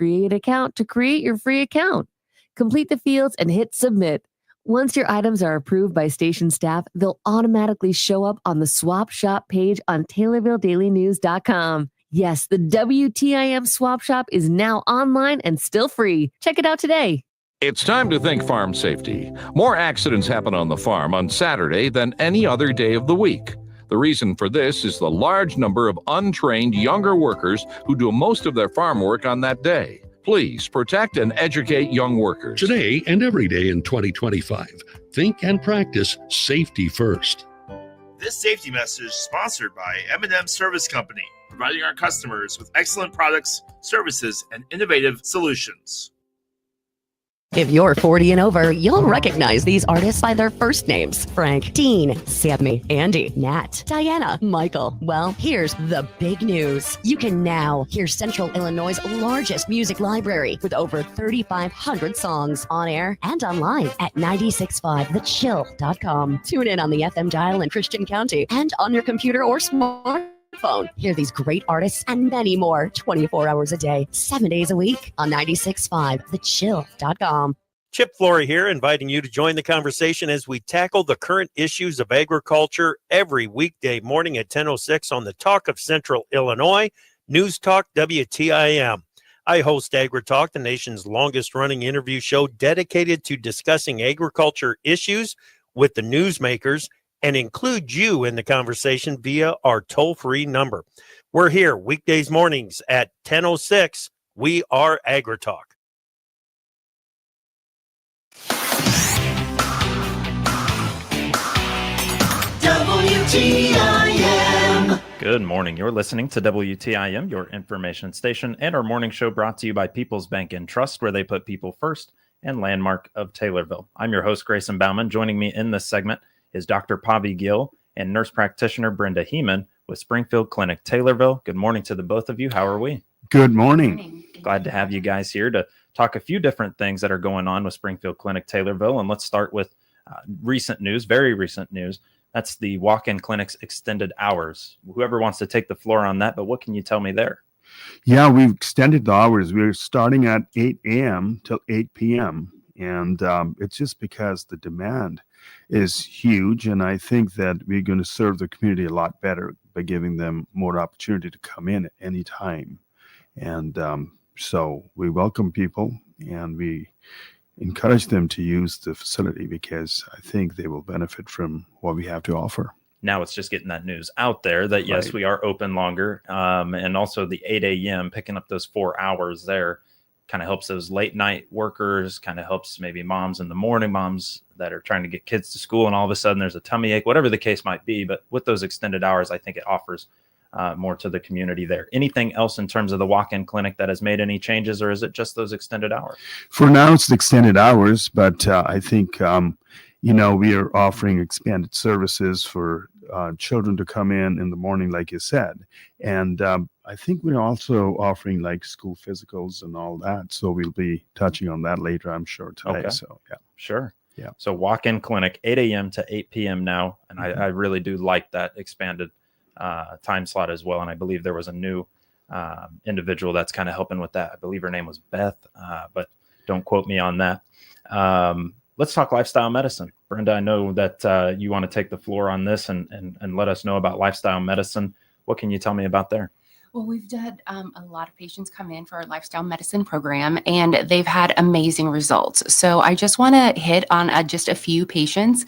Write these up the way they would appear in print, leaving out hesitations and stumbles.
Create Account to create your free account. Complete the fields and hit submit. Once your items are approved by station staff, they'll automatically show up on the Swap Shop page on TaylorvilleDailyNews.com. Yes, the WTIM Swap Shop is now online and still free. Check it out today. It's time to think farm safety. More accidents happen on the farm on Saturday than any other day of the week. The reason for this is the large number of untrained younger workers who do most of their farm work on that day. Please protect and educate young workers. Today and every day in 2025, think and practice safety first. This safety message is sponsored by M&M Service Company, providing our customers with excellent products, services, and innovative solutions. If you're 40 and over, you'll recognize these artists by their first names. Frank, Dean, Sammy, Andy, Nat, Diana, Michael. Well, here's the big news. You can now hear Central Illinois' largest music library with over 3,500 songs on air and online at 965thechill.com. Tune in on the FM dial in Christian County and on your computer or smartphone. Hear these great artists and many more 24 hours a day, 7 days a week on 965thechill.com. Chip Flory here, inviting you to join the conversation as we tackle the current issues of agriculture every weekday morning at 10:06 on the Talk of Central Illinois, News Talk WTIM. I host AgriTalk, the nation's longest-running interview show dedicated to discussing agriculture issues with the newsmakers and include you in the conversation via our toll-free number. We're here weekdays mornings at 10:06. We are AgriTalk. WTIM. Good morning. You're listening to WTIM, your information station, and our morning show brought to you by People's Bank and Trust, where they put people first, and Landmark of Taylorville. I'm your host, Grayson Bauman. Joining me in this segment is Dr. Pavi Gill and nurse practitioner Brenda Heeman with Springfield Clinic Taylorville. Good morning to the both of you. How are we? Good morning. Glad to have you guys here to talk a few different things that are going on with Springfield Clinic Taylorville. And let's start with recent news, very recent news. That's the walk-in clinic's extended hours. Whoever wants to take the floor on that, but what can you tell me there? Yeah, we've extended the hours. We're starting at 8 a.m. till 8 p.m. And it's just because the demand is huge, and I think that we're going to serve the community a lot better by giving them more opportunity to come in at any time. And so we welcome people, and we encourage them to use the facility because I think they will benefit from what we have to offer. Now it's just getting that news out there that, yes, right, we are open longer, and also the 8 a.m., picking up those 4 hours there kind of helps those late night workers, kind of helps maybe moms in the morning, moms that are trying to get kids to school and all of a sudden there's a tummy ache, whatever the case might be. But with those extended hours, I think it offers more to the community there. Anything else in terms of the walk-in clinic that has made any changes, or is it just those extended hours? For now, it's the extended hours, but I think, we are offering expanded services for children to come in the morning, like you said. And I think we're also offering like school physicals and all that. So we'll be touching on that later, I'm sure, today. Okay. So, yeah. Sure. Yeah. So walk-in clinic, 8 a.m. to 8 p.m. now. And I really do like that expanded time slot as well. And I believe there was a new individual that's kind of helping with that. I believe her name was Beth, but don't quote me on that. Let's talk lifestyle medicine. Brenda, I know that you want to take the floor on this and let us know about lifestyle medicine. What can you tell me about there? Well, we've had a lot of patients come in for our lifestyle medicine program, and they've had amazing results. So I just want to hit on just a few patients.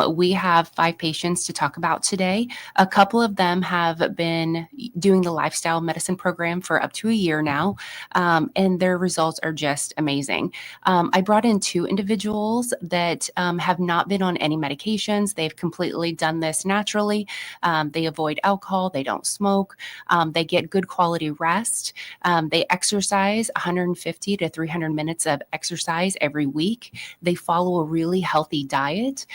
We have 5 patients to talk about today. A couple of them have been doing the lifestyle medicine program for up to a year now, and their results are just amazing. I brought in 2 individuals that have not been on any medications. They've completely done this naturally. They avoid alcohol. They don't smoke. They get good quality rest. They exercise 150 to 300 minutes of exercise every week. They follow a really healthy diet.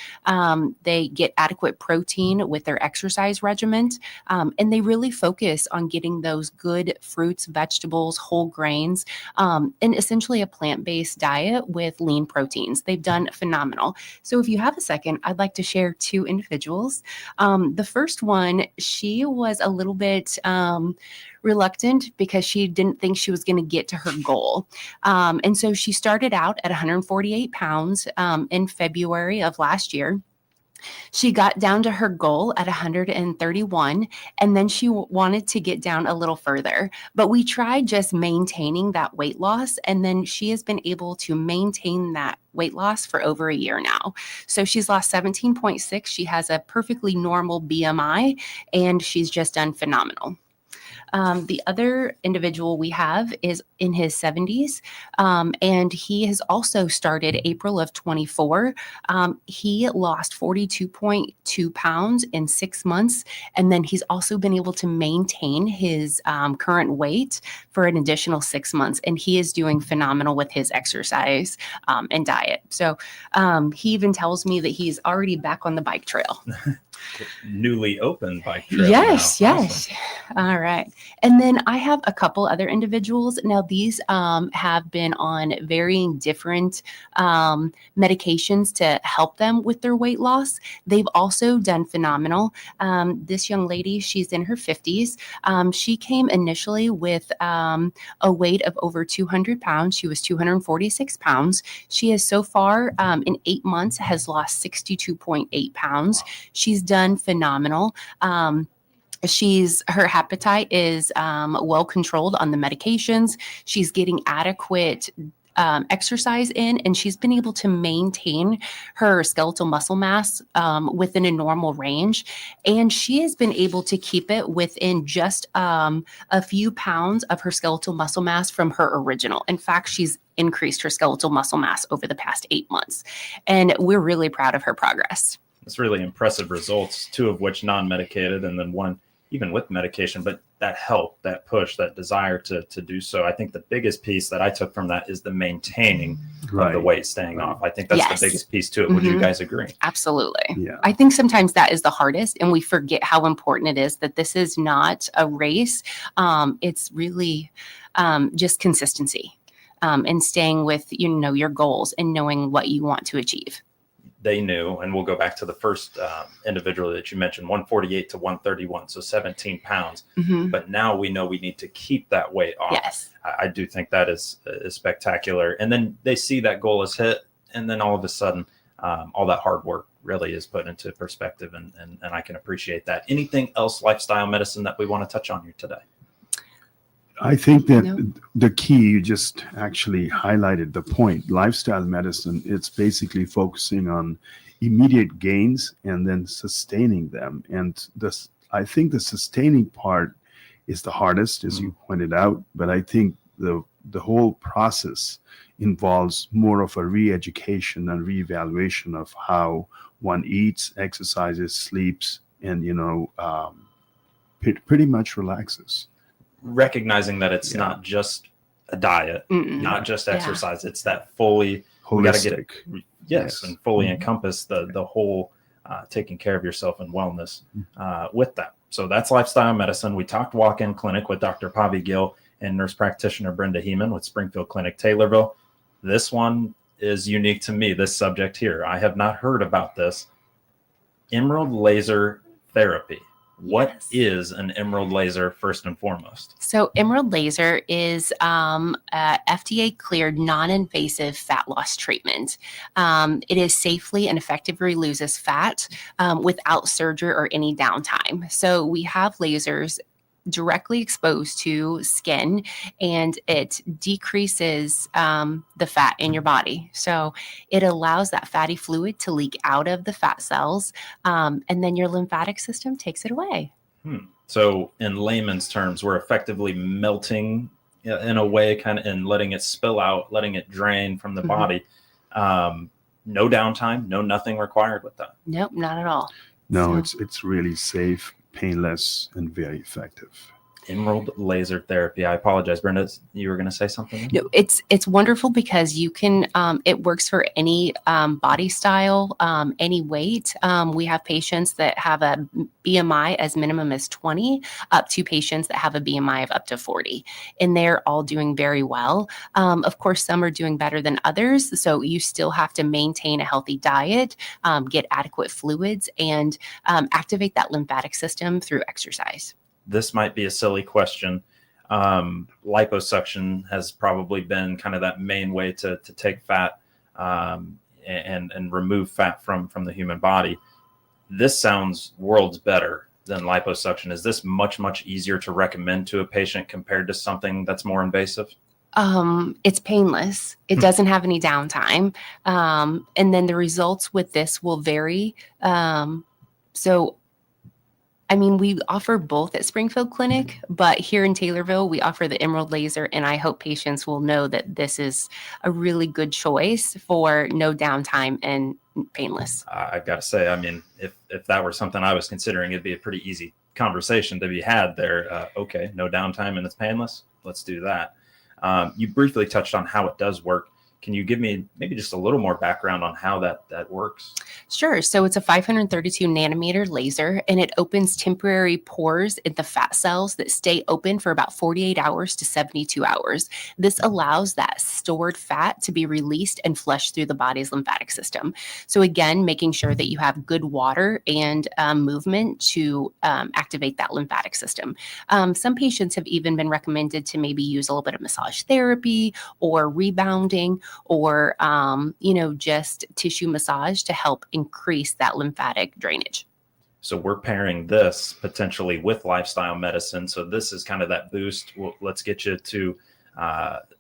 They get adequate protein with their exercise regimen. And they really focus on getting those good fruits, vegetables, whole grains, and essentially a plant-based diet with lean proteins. They've done phenomenal. So if you have a second, I'd like to share 2 individuals. The first one, she was a little bit reluctant because she didn't think she was going to get to her goal. And so she started out at 148 pounds in February of last year. She got down to her goal at 131, and then she wanted to get down a little further. But we tried just maintaining that weight loss, and then she has been able to maintain that weight loss for over a year now. So she's lost 17.6. She has a perfectly normal BMI, and she's just done phenomenal. The other individual we have is in his 70s, and he has also started April of 24. He lost 42.2 pounds in 6 months, and then he's also been able to maintain his current weight for an additional 6 months, and he is doing phenomenal with his exercise and diet. So he even tells me that he's already back on the bike trail. Newly opened bike trail. Yes, now. yes. All right. And then I have a couple other individuals. Now, these have been on varying different medications to help them with their weight loss. They've also done phenomenal. This young lady, she's in her 50s. She came initially with a weight of over 200 pounds. She was 246 pounds. She has so far in 8 months has lost 62.8 pounds. She's done phenomenal. Her hepatite is well controlled on the medications. She's getting adequate exercise in, and she's been able to maintain her skeletal muscle mass within a normal range. And she has been able to keep it within just a few pounds of her skeletal muscle mass from her original. In fact, she's increased her skeletal muscle mass over the past 8 months. And we're really proud of her progress. It's really impressive results, 2 of which non-medicated, and then 1 even with medication. But that help, that push, that desire to do so. I think the biggest piece that I took from that is the maintaining of the weight staying off. I think that's the biggest piece to it. Would you guys agree? Absolutely. Yeah. I think sometimes that is the hardest, and we forget how important it is that this is not a race. It's really just consistency and staying with, your goals and knowing what you want to achieve. They knew, and we'll go back to the first individual that you mentioned, 148 to 131, so 17 pounds. But now we know we need to keep that weight off. Yes. I do think that is spectacular. And then they see that goal is hit, and then all of a sudden, all that hard work really is put into perspective, and I can appreciate that. Anything else lifestyle medicine that we want to touch on here today? I think that the key, you just actually highlighted the point. Lifestyle medicine, it's basically focusing on immediate gains and then sustaining them. And I think the sustaining part is the hardest, as you pointed out. But I think the whole process involves more of a re-education and re-evaluation of how one eats, exercises, sleeps, and pretty much relaxes. Recognizing that it's not just a diet, not just exercise. It's that fully holistic. And fully encompass the whole taking care of yourself and wellness with that. So that's lifestyle medicine. We talked walk-in clinic with Dr. Pavi Gill and nurse practitioner Brenda Heeman with Springfield Clinic Taylorville. This one is unique to me, this subject here. I have not heard about this. Emerald laser therapy. What is an emerald laser first and foremost? So emerald laser is FDA cleared non-invasive fat loss treatment. It is safely and effectively loses fat without surgery or any downtime. So we have lasers directly exposed to skin, and it decreases the fat in your body. So it allows that fatty fluid to leak out of the fat cells, and then your lymphatic system takes it away. So in layman's terms, we're effectively melting in a way, kind of, and letting it spill out, letting it drain from the body. No downtime, nothing required with that. Nope, not at all. No, it's really safe, painless, and very effective. Emerald laser therapy. I apologize, Brenda. You were going to say something? No, it's wonderful because you can. It works for any body style, any weight. We have patients that have a BMI as minimum as 20, up to patients that have a BMI of up to 40, and they're all doing very well. Of course, some are doing better than others, so you still have to maintain a healthy diet, get adequate fluids, and activate that lymphatic system through exercise. this might be a silly question. Liposuction has probably been kind of that main way to take fat and remove fat from the human body. This sounds worlds better than liposuction. Is this much easier to recommend to a patient compared to something that's more invasive? It's painless. It doesn't have any downtime. And then the results with this will vary. We offer both at Springfield Clinic, but here in Taylorville, we offer the Emerald Laser, and I hope patients will know that this is a really good choice for no downtime and painless. I've got to say, if that were something I was considering, it'd be a pretty easy conversation to be had there. Okay, no downtime and it's painless. Let's do that. You briefly touched on how it does work. Can you give me maybe just a little more background on how that works? Sure. So it's a 532 nanometer laser, and it opens temporary pores in the fat cells that stay open for about 48 hours to 72 hours. This allows that stored fat to be released and flushed through the body's lymphatic system. So again, making sure that you have good water and movement to activate that lymphatic system. Some patients have even been recommended to maybe use a little bit of massage therapy or rebounding, or just tissue massage to help increase that lymphatic drainage. So we're pairing this potentially with lifestyle medicine. So this is kind of that boost. Well, let's get you to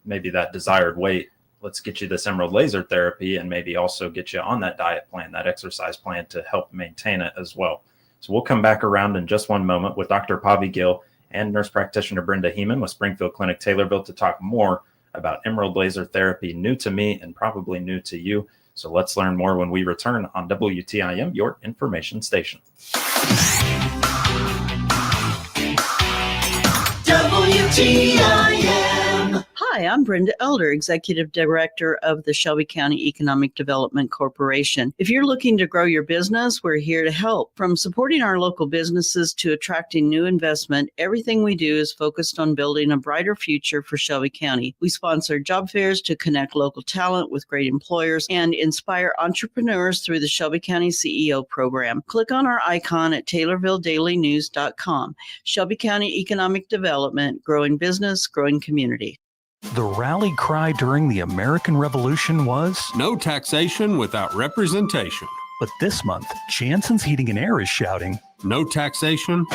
maybe that desired weight. Let's get you this Emerald Laser therapy, and maybe also get you on that diet plan, that exercise plan to help maintain it as well. So we'll come back around in just one moment with Dr. Pavi Gill and nurse practitioner Brenda Heeman with Springfield Clinic Taylorville to talk more about Emerald Laser therapy, new to me and probably new to you. So let's learn more when we return on WTIM, your information station. WTIM. Hi, I'm Brenda Elder, Executive Director of the Shelby County Economic Development Corporation. If you're looking to grow your business, we're here to help. From supporting our local businesses to attracting new investment, everything we do is focused on building a brighter future for Shelby County. We sponsor job fairs to connect local talent with great employers and inspire entrepreneurs through the Shelby County CEO program. Click on our icon at TaylorvilleDailyNews.com. Shelby County Economic Development, growing business, growing community. The rally cry during the American Revolution was no taxation without representation. But this month, Jansen's Heating and Air is shouting no taxation,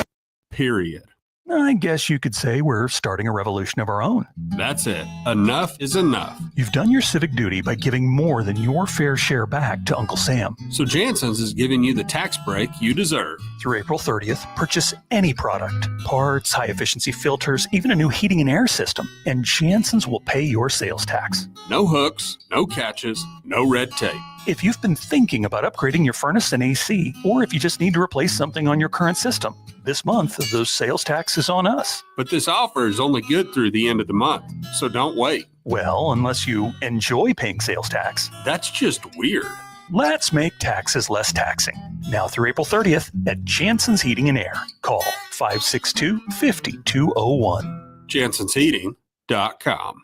period. I guess you could say we're starting a revolution of our own. That's it. Enough is enough. You've done your civic duty by giving more than your fair share back to Uncle Sam. So Jansen's is giving you the tax break you deserve. Through April 30th, purchase any product, parts, high-efficiency filters, even a new heating and air system, and Jansen's will pay your sales tax. No hooks, no catches, no red tape. If you've been thinking about upgrading your furnace and AC, or if you just need to replace something on your current system, this month, those sales tax is on us. But this offer is only good through the end of the month, so don't wait. Well, unless you enjoy paying sales tax. That's just weird. Let's make taxes less taxing. Now through April 30th at Jansen's Heating and Air. Call 562-5201. JansensHeating.com.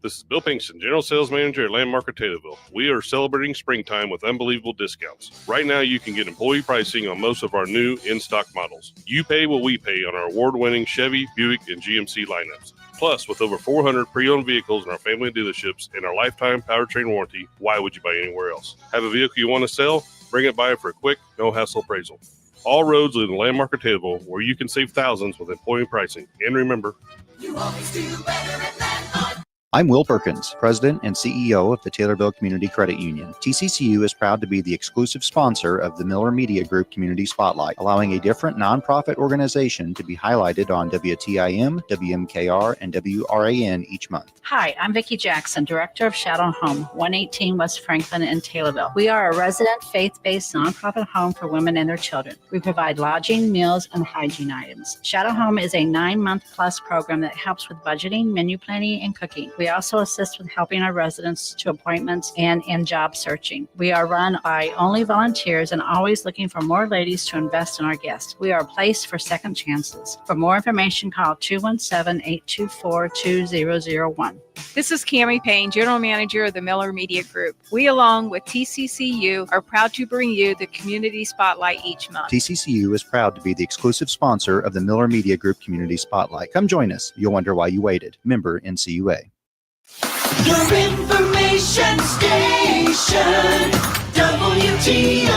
This is Bill Pinkston, General Sales Manager at Landmark of Taylorville. We are celebrating springtime with unbelievable discounts. Right now, you can get employee pricing on most of our new in-stock models. You pay what we pay on our award-winning Chevy, Buick, and GMC lineups. Plus, with over 400 pre-owned vehicles in our family dealerships and our lifetime powertrain warranty, why would you buy anywhere else? Have a vehicle you want to sell? Bring it by for a quick, no-hassle appraisal. All roads lead to Landmark of Taylorville, where you can save thousands with employee pricing. And remember, you always do better at Landmark. I'm Will Perkins, President and CEO of the Taylorville Community Credit Union. TCCU is proud to be the exclusive sponsor of the Miller Media Group Community Spotlight, allowing a different nonprofit organization to be highlighted on WTIM, WMKR, and WRAN each month. Hi, I'm Vicki Jackson, Director of Shadow Home, 118 West Franklin in Taylorville. We are a resident faith-based nonprofit home for women and their children. We provide lodging, meals, and hygiene items. Shadow Home is a 9-month-plus program that helps with budgeting, menu planning, and cooking. We also assist with helping our residents to appointments and in job searching. We are run by only volunteers and always looking for more ladies to invest in our guests. We are a place for second chances. For more information, call 217-824-2001. This is Cammie Payne, General Manager of the Miller Media Group. We, along with TCCU, are proud to bring you the Community Spotlight each month. TCCU is proud to be the exclusive sponsor of the Miller Media Group Community Spotlight. Come join us. You'll wonder why you waited. Member NCUA. Your information station, WTIM.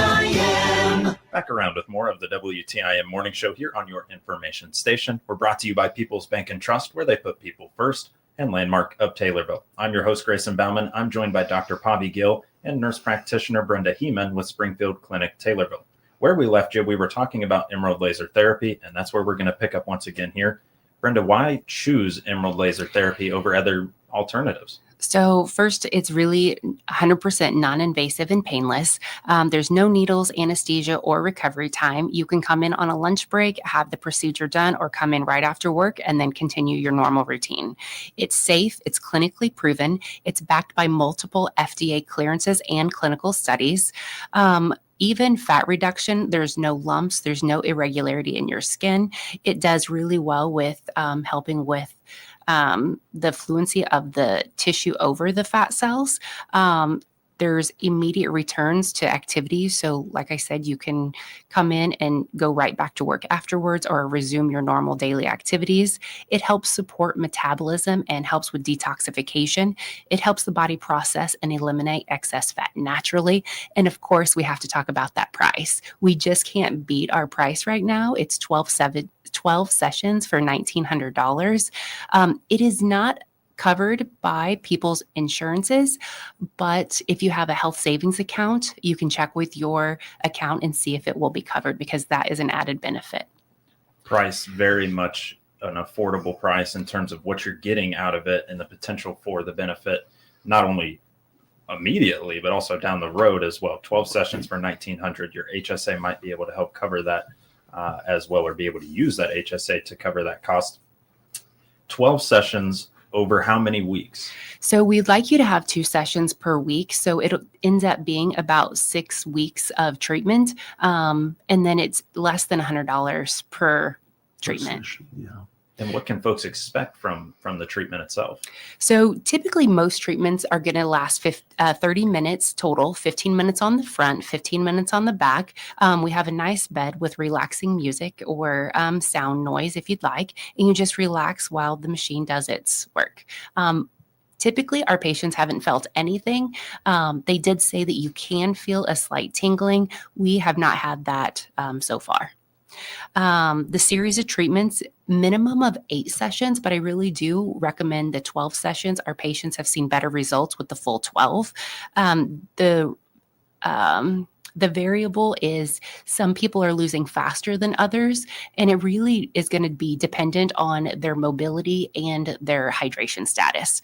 Back around with more of the WTIM morning show here on your information station. We're brought to you by People's Bank and Trust, where they put people first, and Landmark of Taylorville. I'm your host, Grayson Bauman. I'm joined by Dr. Pavi Gill and nurse practitioner Brenda Heeman with Springfield Clinic, Taylorville. Where we left you, we were talking about emerald laser therapy, and that's where we're going to pick up once again here. Brenda, why choose emerald laser therapy over other alternatives? So first, it's really 100% non-invasive and painless. There's no needles, anesthesia, or recovery time. You can come in on a lunch break, have the procedure done, or come in right after work and then continue your normal routine. It's safe. It's clinically proven. It's backed by multiple FDA clearances and clinical studies. Even fat reduction, there's no lumps, there's no irregularity in your skin. It does really well with helping with the fluency of the tissue over the fat cells. There's immediate returns to activity. So like I said, you can come in and go right back to work afterwards or resume your normal daily activities. It helps support metabolism and helps with detoxification. It helps the body process and eliminate excess fat naturally. And of course, we have to talk about that price. We just can't beat our price right now. It's 12 sessions for $1,900. It is not covered by people's insurances, but if you have a health savings account, you can check with your account and see if it will be covered, because that is an added benefit. Price, very much an affordable price in terms of what you're getting out of it and the potential for the benefit, not only immediately, but also down the road as well. 12 sessions for $1,900. Your HSA might be able to help cover that as well, or be able to use that HSA to cover that cost. 12 sessions over how many weeks? So we'd like you to have 2 sessions per week. So it ends up being about 6 weeks of treatment. And then it's less than $100 per treatment. Yeah. And what can folks expect from the treatment itself? So typically most treatments are going to last 30 minutes total, 15 minutes on the front, 15 minutes on the back. We have a nice bed with relaxing music or sound noise if you'd like, and you just relax while the machine does its work. Typically, our patients haven't felt anything. They did say that you can feel a slight tingling. We have not had that so far. The series of treatments, minimum of 8 sessions, but I really do recommend the 12 sessions. Our patients have seen better results with the full 12. The variable is some people are losing faster than others, and it really is going to be dependent on their mobility and their hydration status.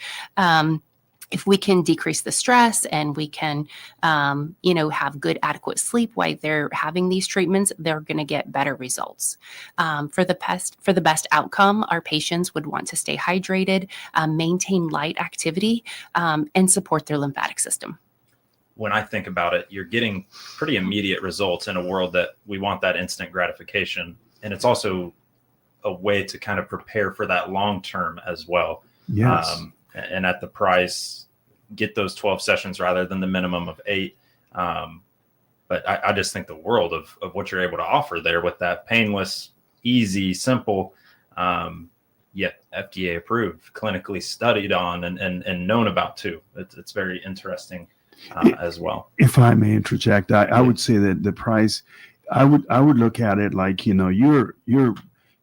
If we can decrease the stress and we can, have good, adequate sleep while they're having these treatments, they're going to get better results. For the best outcome, our patients would want to stay hydrated, maintain light activity, and support their lymphatic system. When I think about it, you're getting pretty immediate results in a world that we want that instant gratification. And it's also a way to kind of prepare for that long term as well. Yes. And at the price, get those 12 sessions rather than the minimum of 8. But I just think the world of what you're able to offer there with that painless, easy, simple, yet FDA approved, clinically studied on and known about too. It's very interesting as well. If I may interject, I would say that the price, I would look at it like, you're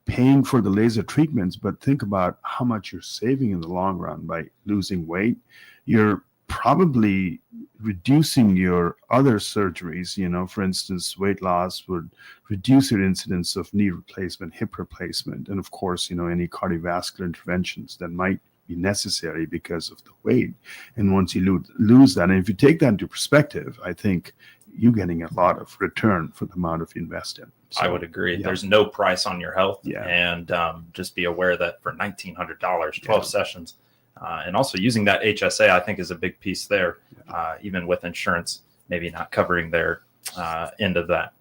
paying for the laser treatments, but think about how much you're saving in the long run by losing weight. You're probably reducing your other surgeries. For instance, weight loss would reduce your incidence of knee replacement, hip replacement, and of course, any cardiovascular interventions that might be necessary because of the weight. And once you lose that, and if you take that into perspective, I think you're getting a lot of return for the amount of invested. So, I would agree. Yeah. There's no price on your health. Yeah. And just be aware that for $1,900, 12 sessions, and also using that HSA, I think is a big piece there, even with insurance, maybe not covering their end of that.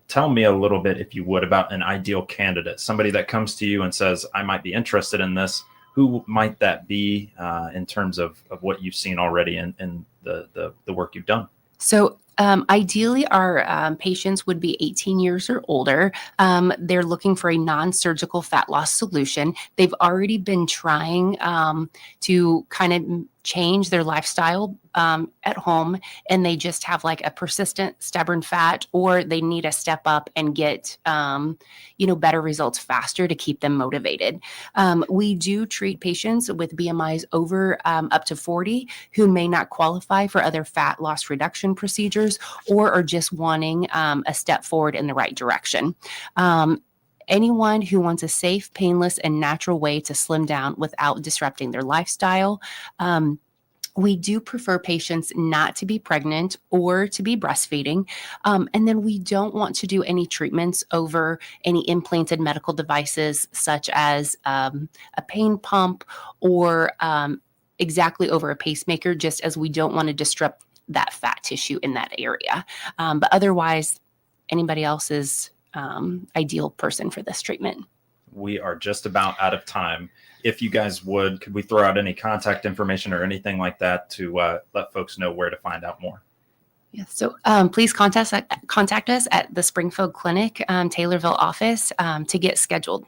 Tell me a little bit, if you would, about an ideal candidate, somebody that comes to you and says, I might be interested in this. Who might that be in terms of what you've seen already in the work you've done? So ideally, our patients would be 18 years or older. They're looking for a non-surgical fat loss solution. They've already been trying to kind of change their lifestyle at home, and they just have like a persistent stubborn fat, or they need to step up and get better results faster to keep them motivated. We do treat patients with BMIs over up to 40 who may not qualify for other fat loss reduction procedures, or are just wanting a step forward in the right direction. Anyone who wants a safe, painless, and natural way to slim down without disrupting their lifestyle. We do prefer patients not to be pregnant or to be breastfeeding. And then we don't want to do any treatments over any implanted medical devices, such as a pain pump or exactly over a pacemaker, just as we don't want to disrupt that fat tissue in that area. But otherwise, anybody else is ideal person for this treatment. We are just about out of time. If you guys could we throw out any contact information or anything like that to let folks know where to find out more? Yes. So please contact us at the Springfield Clinic, Taylorville office to get scheduled.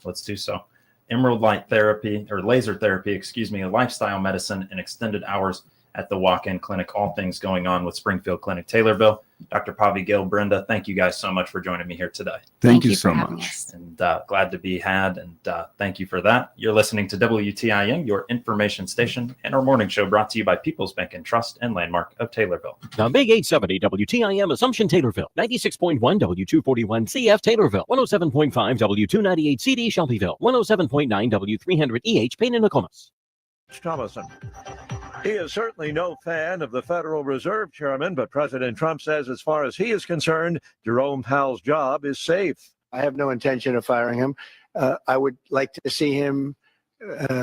Let's do so. Emerald light therapy or laser therapy, lifestyle medicine, and extended hours at the walk-in clinic. All things going on with Springfield Clinic Taylorville. Dr. Pavi, Gill, Brenda, thank you guys so much for joining me here today. Thank you so much. And glad to be had. And thank you for that. You're listening to WTIM, your information station, and our morning show brought to you by People's Bank and Trust and Landmark of Taylorville. The Big 870 WTIM Assumption Taylorville, 96.1 W241 CF Taylorville, 107.5 W298 CD Shelbyville, 107.9 W300 EH Payne and Nokomis. Thomason. He is certainly no fan of the Federal Reserve Chairman, but President Trump says as far as he is concerned, Jerome Powell's job is safe. I have no intention of firing him. I would like to see him